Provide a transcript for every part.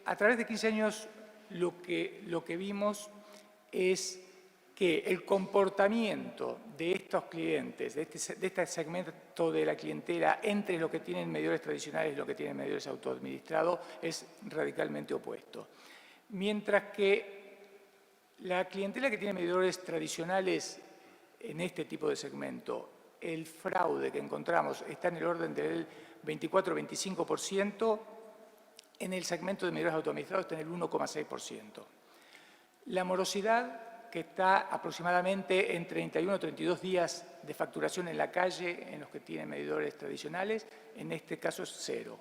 a través de 15 años lo que vimos es que el comportamiento de estos clientes, de este segmento de la clientela, entre lo que tienen medidores tradicionales y lo que tienen medidores autoadministrados, es radicalmente opuesto. Mientras que la clientela que tiene medidores tradicionales en este tipo de segmento, el fraude que encontramos está en el orden del 24-25%, en el segmento de medidores autoadministrados está en el 1,6%. La morosidad, que está aproximadamente en 31 o 32 días de facturación en la calle en los que tienen medidores tradicionales, en este caso es 0.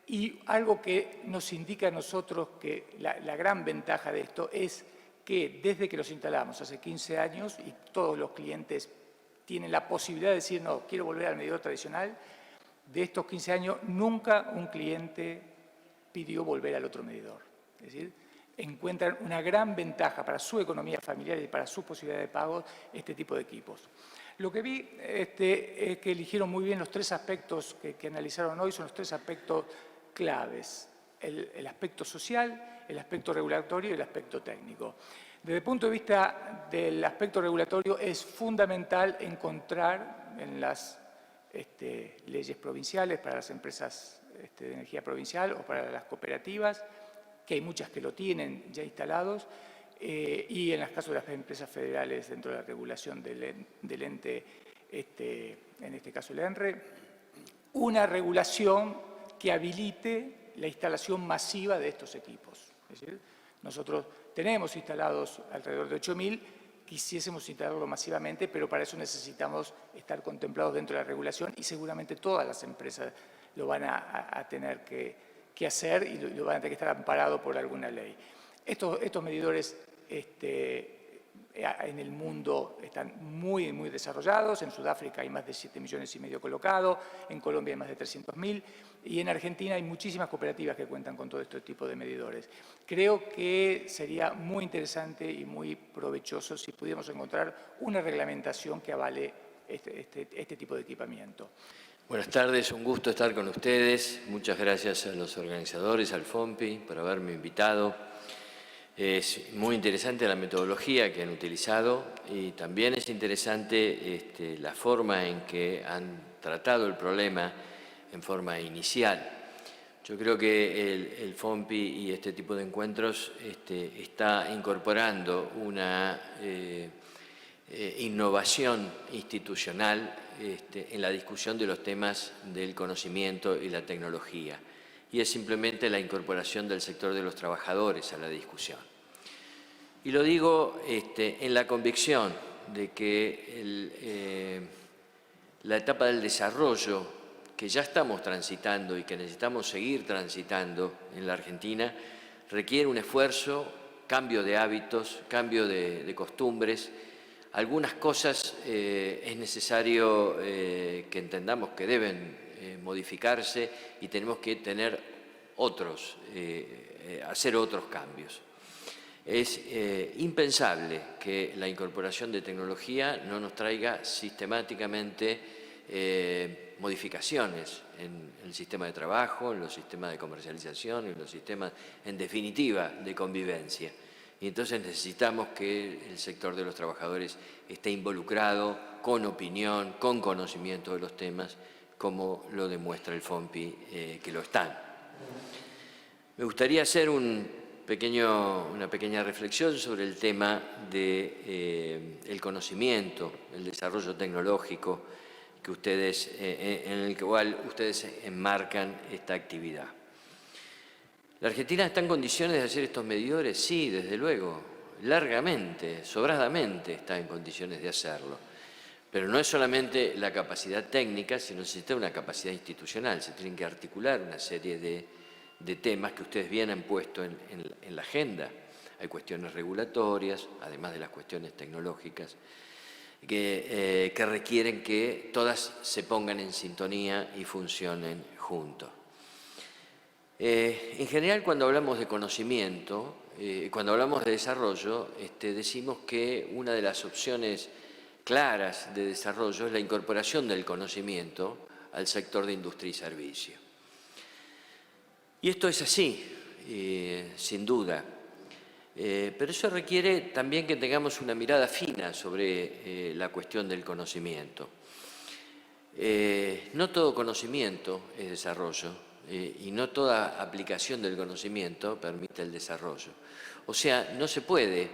Y algo que nos indica a nosotros que la gran ventaja de esto es que desde que los instalamos hace 15 años y todos los clientes tienen la posibilidad de decir, no, quiero volver al medidor tradicional, de estos 15 años nunca un cliente pidió volver al otro medidor. Es decir, encuentran una gran ventaja para su economía familiar y para su posibilidad de pago este tipo de equipos. Lo que vi es que eligieron muy bien los 3 aspectos que analizaron hoy, son los 3 aspectos claves: el aspecto social, el aspecto regulatorio y el aspecto técnico. Desde el punto de vista del aspecto regulatorio es fundamental encontrar en las leyes provinciales para las empresas de energía provincial o para las cooperativas, que hay muchas que lo tienen ya instalados, y en el caso de las empresas federales dentro de la regulación del ente, en este caso el ENRE, una regulación que habilite la instalación masiva de estos equipos. Es decir, nosotros tenemos instalados alrededor de 8.000, quisiésemos instalarlo masivamente, pero para eso necesitamos estar contemplados dentro de la regulación y seguramente todas las empresas lo van a tener que hacer y lo van a tener que estar amparados por alguna ley. Estos medidores en el mundo están muy desarrollados. En Sudáfrica hay más de 7,5 millones colocados, en Colombia hay más de 300.000 y en Argentina hay muchísimas cooperativas que cuentan con todo este tipo de medidores. Creo que sería muy interesante y muy provechoso si pudiéramos encontrar una reglamentación que avale este tipo de equipamiento. Buenas tardes, un gusto estar con ustedes. Muchas gracias a los organizadores, al FOMPI, por haberme invitado. Es muy interesante la metodología que han utilizado y también es interesante la forma en que han tratado el problema en forma inicial. Yo creo que el FOMPI y este tipo de encuentros está incorporando una innovación institucional en la discusión de los temas del conocimiento y la tecnología. Y es simplemente la incorporación del sector de los trabajadores a la discusión. Y lo digo en la convicción de que la etapa del desarrollo que ya estamos transitando y que necesitamos seguir transitando en la Argentina requiere un esfuerzo, cambio de hábitos, cambio de costumbres. Algunas cosas es necesario que entendamos que deben modificarse y tenemos que tener hacer otros cambios. Es impensable que la incorporación de tecnología no nos traiga sistemáticamente modificaciones en el sistema de trabajo, en los sistemas de comercialización, en los sistemas, en definitiva, de convivencia. Y entonces necesitamos que el sector de los trabajadores esté involucrado, con opinión, con conocimiento de los temas, como lo demuestra el FOMPI, que lo están. Me gustaría hacer una pequeña reflexión sobre el tema del conocimiento, el desarrollo tecnológico en el cual ustedes enmarcan esta actividad. ¿La Argentina está en condiciones de hacer estos medidores? Sí, desde luego, largamente, sobradamente está en condiciones de hacerlo. Pero no es solamente la capacidad técnica, sino necesita una capacidad institucional. Se tienen que articular una serie de temas que ustedes bien han puesto en la agenda. Hay cuestiones regulatorias, además de las cuestiones tecnológicas, que requieren que todas se pongan en sintonía y funcionen juntos. En general, cuando hablamos de conocimiento, cuando hablamos de desarrollo, decimos que una de las opciones claras de desarrollo es la incorporación del conocimiento al sector de industria y servicio. Y esto es así, sin duda. Pero eso requiere también que tengamos una mirada fina sobre la cuestión del conocimiento. No todo conocimiento es desarrollo y no toda aplicación del conocimiento permite el desarrollo. O sea, no se puede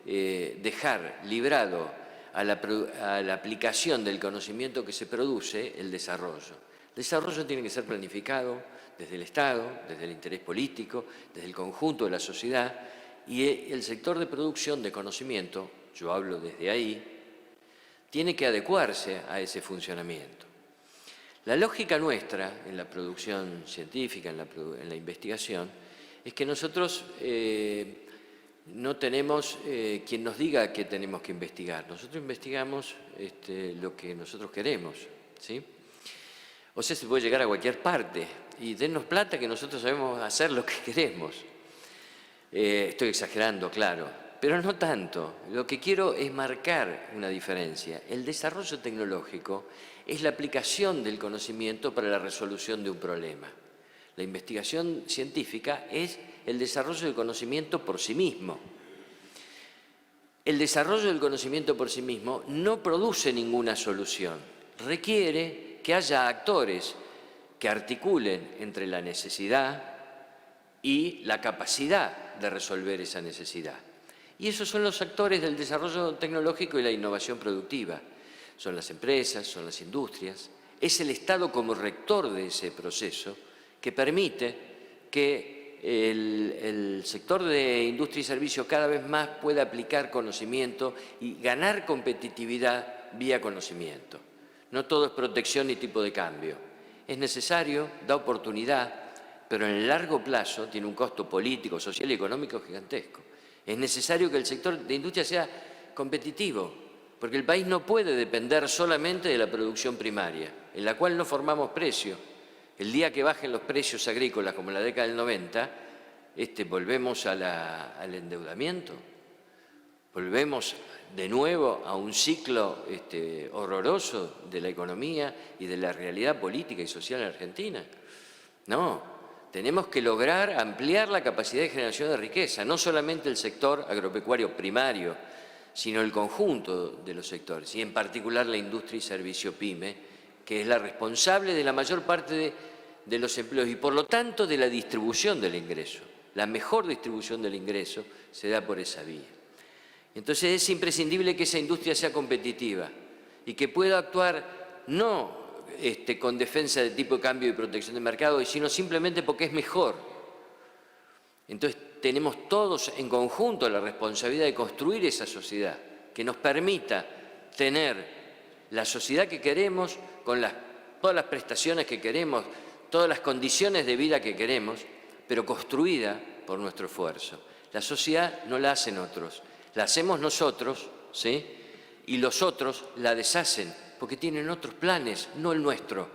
dejar librado a la aplicación del conocimiento que se produce el desarrollo. El desarrollo tiene que ser planificado desde el Estado, desde el interés político, desde el conjunto de la sociedad, y el sector de producción de conocimiento, yo hablo desde ahí, tiene que adecuarse a ese funcionamiento. La lógica nuestra en la producción científica, en la investigación, es que nosotros no tenemos quien nos diga qué tenemos que investigar. Nosotros investigamos lo que nosotros queremos, ¿sí? O sea, se puede llegar a cualquier parte y dennos plata que nosotros sabemos hacer lo que queremos. Estoy exagerando, claro, pero no tanto. Lo que quiero es marcar una diferencia. El desarrollo tecnológico es la aplicación del conocimiento para la resolución de un problema. La investigación científica es el desarrollo del conocimiento por sí mismo. El desarrollo del conocimiento por sí mismo no produce ninguna solución. Requiere que haya actores que articulen entre la necesidad y la capacidad de resolver esa necesidad. Y esos son los actores del desarrollo tecnológico y la innovación productiva. Son las empresas, son las industrias. Es el Estado como rector de ese proceso que permite que el sector de industria y servicio cada vez más pueda aplicar conocimiento y ganar competitividad vía conocimiento. No todo es protección ni tipo de cambio. Es necesario, da oportunidad, pero en el largo plazo tiene un costo político, social y económico gigantesco. Es necesario que el sector de industria sea competitivo, porque el país no puede depender solamente de la producción primaria, en la cual no formamos precio. El día que bajen los precios agrícolas, como en la década del 90, volvemos al endeudamiento, volvemos de nuevo a un ciclo horroroso de la economía y de la realidad política y social en Argentina. No, tenemos que lograr ampliar la capacidad de generación de riqueza, no solamente el sector agropecuario primario, sino el conjunto de los sectores, y en particular la industria y servicio PYME, que es la responsable de la mayor parte de los empleos y por lo tanto de la distribución del ingreso. La mejor distribución del ingreso se da por esa vía. Entonces es imprescindible que esa industria sea competitiva y que pueda actuar no con defensa de tipo de cambio y protección de mercado, sino simplemente porque es mejor. Entonces tenemos todos en conjunto la responsabilidad de construir esa sociedad que nos permita tener la sociedad que queremos, con todas las prestaciones que queremos, todas las condiciones de vida que queremos, pero construida por nuestro esfuerzo. La sociedad no la hacen otros, la hacemos nosotros, ¿sí? Y los otros la deshacen porque tienen otros planes, no el nuestro.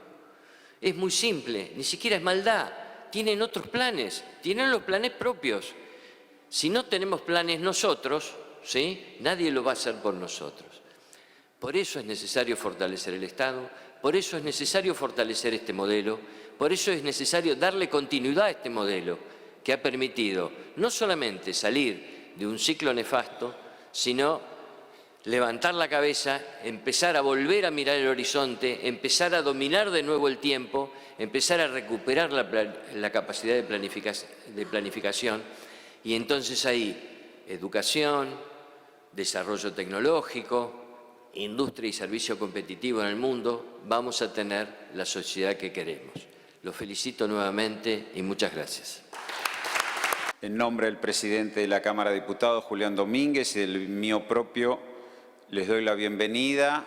Es muy simple, ni siquiera es maldad, tienen otros planes, tienen los planes propios. Si no tenemos planes nosotros, ¿sí? Nadie lo va a hacer por nosotros. Por eso es necesario fortalecer el Estado, por eso es necesario fortalecer este modelo, por eso es necesario darle continuidad a este modelo que ha permitido no solamente salir de un ciclo nefasto, sino levantar la cabeza, empezar a volver a mirar el horizonte, empezar a dominar de nuevo el tiempo, empezar a recuperar la capacidad de planificación y entonces ahí educación, desarrollo tecnológico, industria y servicio competitivo en el mundo, vamos a tener la sociedad que queremos. Los felicito nuevamente y muchas gracias. En nombre del presidente de la Cámara de Diputados, Julián Domínguez, y del mío propio, les doy la bienvenida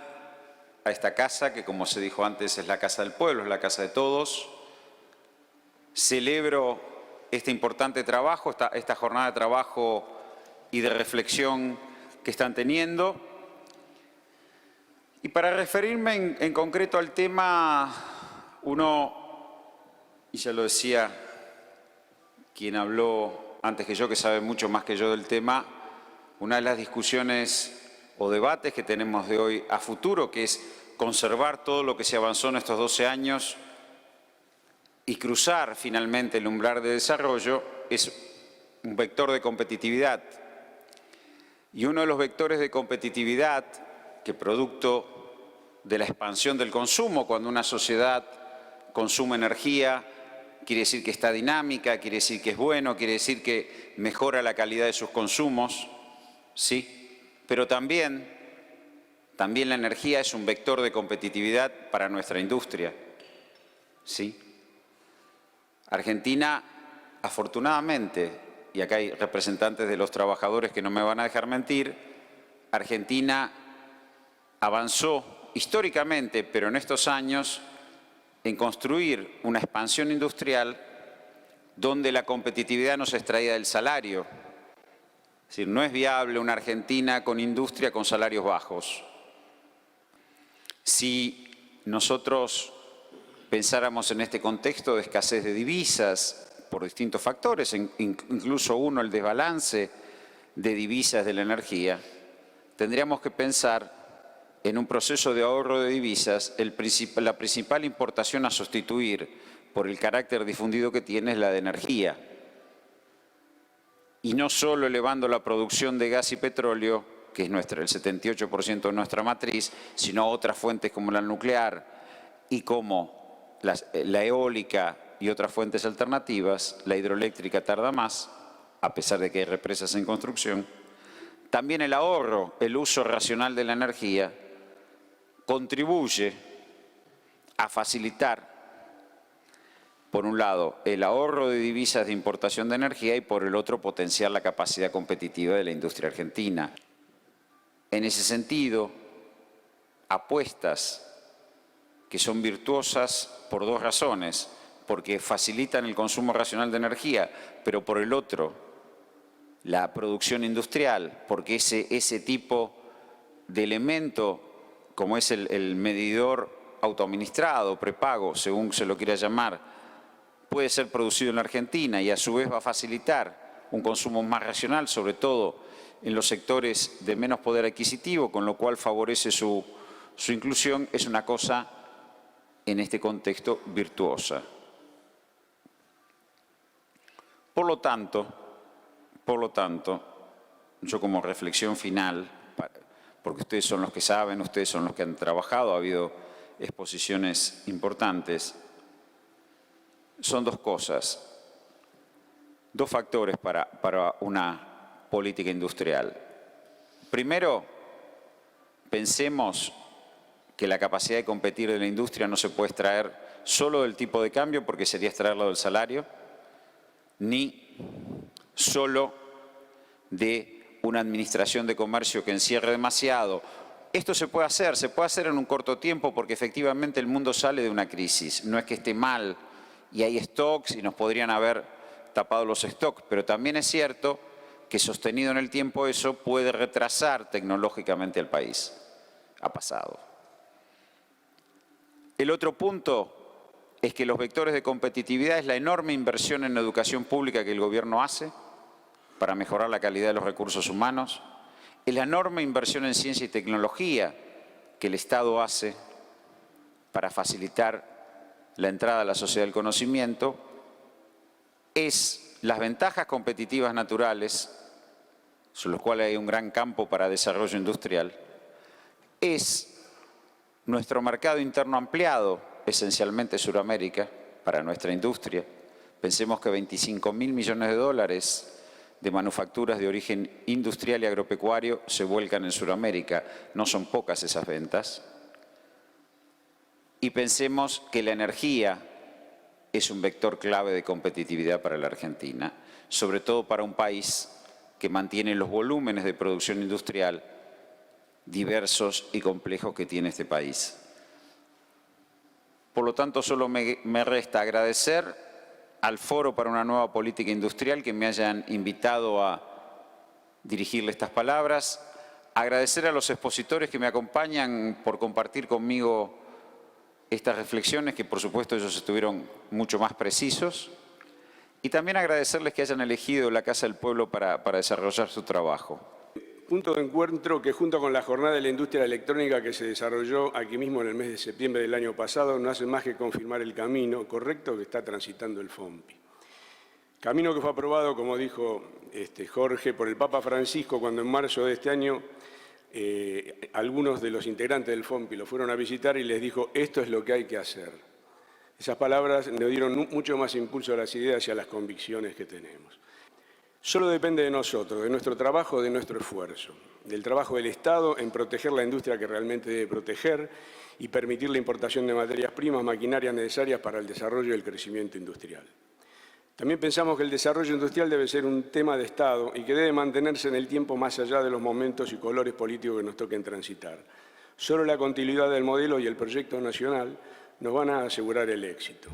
a esta casa, que como se dijo antes es la casa del pueblo, es la casa de todos. Celebro este importante trabajo, esta jornada de trabajo y de reflexión que están teniendo. Y para referirme en concreto al tema, y ya lo decía quien habló antes que yo, que sabe mucho más que yo del tema, una de las discusiones o debates que tenemos de hoy a futuro, que es conservar todo lo que se avanzó en estos 12 años, y cruzar finalmente el umbral de desarrollo es un vector de competitividad. Y uno de los vectores de competitividad que producto de la expansión del consumo, cuando una sociedad consume energía, quiere decir que está dinámica, quiere decir que es bueno, quiere decir que mejora la calidad de sus consumos, ¿sí? Pero también la energía es un vector de competitividad para nuestra industria, ¿sí? Argentina, afortunadamente, y acá hay representantes de los trabajadores que no me van a dejar mentir, Argentina avanzó históricamente, pero en estos años, en construir una expansión industrial donde la competitividad no se extraía del salario. Es decir, no es viable una Argentina con industria con salarios bajos. Si nosotros pensáramos en este contexto de escasez de divisas por distintos factores, incluso uno, el desbalance de divisas de la energía, tendríamos que pensar en un proceso de ahorro de divisas. La principal importación a sustituir por el carácter difundido que tiene es la de energía. Y no solo elevando la producción de gas y petróleo, que es el 78% de nuestra matriz, sino otras fuentes como la nuclear y como la eólica y otras fuentes alternativas. La hidroeléctrica tarda más, a pesar de que hay represas en construcción. También el ahorro, el uso racional de la energía, contribuye a facilitar, por un lado, el ahorro de divisas de importación de energía y por el otro, potenciar la capacidad competitiva de la industria argentina. En ese sentido, apuestas que son virtuosas por dos razones, porque facilitan el consumo racional de energía, pero por el otro, la producción industrial, porque ese tipo de elemento, como es el medidor autoadministrado, prepago, según se lo quiera llamar, puede ser producido en la Argentina y a su vez va a facilitar un consumo más racional, sobre todo en los sectores de menos poder adquisitivo, con lo cual favorece su inclusión, es una cosa en este contexto virtuosa. Por lo tanto, yo como reflexión final, porque ustedes son los que saben, ustedes son los que han trabajado, ha habido exposiciones importantes, son dos cosas, dos factores para una política industrial. Primero, pensemos que la capacidad de competir de la industria no se puede extraer solo del tipo de cambio, porque sería extraerlo del salario, ni solo de una administración de comercio que encierre demasiado. Esto se puede hacer en un corto tiempo porque efectivamente el mundo sale de una crisis. No es que esté mal y hay stocks y nos podrían haber tapado los stocks, pero también es cierto que sostenido en el tiempo eso puede retrasar tecnológicamente al país. Ha pasado. El otro punto es que los vectores de competitividad es la enorme inversión en educación pública que el gobierno hace para mejorar la calidad de los recursos humanos, es la enorme inversión en ciencia y tecnología que el Estado hace para facilitar la entrada a la sociedad del conocimiento, es las ventajas competitivas naturales, sobre los cuales hay un gran campo para desarrollo industrial, es nuestro mercado interno ampliado, esencialmente Sudamérica, para nuestra industria. Pensemos que 25.000 millones de dólares de manufacturas de origen industrial y agropecuario se vuelcan en Sudamérica. No son pocas esas ventas. Y pensemos que la energía es un vector clave de competitividad para la Argentina, sobre todo para un país que mantiene los volúmenes de producción industrial diversos y complejos que tiene este país. Por lo tanto, solo me resta agradecer al Foro para una Nueva Política Industrial que me hayan invitado a dirigirle estas palabras, agradecer a los expositores que me acompañan por compartir conmigo estas reflexiones, que por supuesto ellos estuvieron mucho más precisos, y también agradecerles que hayan elegido la Casa del Pueblo para desarrollar su trabajo. punto de encuentro que junto con la Jornada de la Industria Electrónica que se desarrolló aquí mismo en el mes de septiembre del año pasado no hace más que confirmar el camino correcto que está transitando el FOMPI. Camino que fue aprobado, como dijo Jorge, por el Papa Francisco cuando en marzo de este año algunos de los integrantes del FOMPI lo fueron a visitar y les dijo: esto es lo que hay que hacer. Esas palabras nos dieron mucho más impulso a las ideas y a las convicciones que tenemos. Solo depende de nosotros, de nuestro trabajo, de nuestro esfuerzo, del trabajo del Estado en proteger la industria que realmente debe proteger y permitir la importación de materias primas, maquinarias necesarias para el desarrollo y el crecimiento industrial. También pensamos que el desarrollo industrial debe ser un tema de Estado y que debe mantenerse en el tiempo más allá de los momentos y colores políticos que nos toquen transitar. Solo la continuidad del modelo y el proyecto nacional nos van a asegurar el éxito.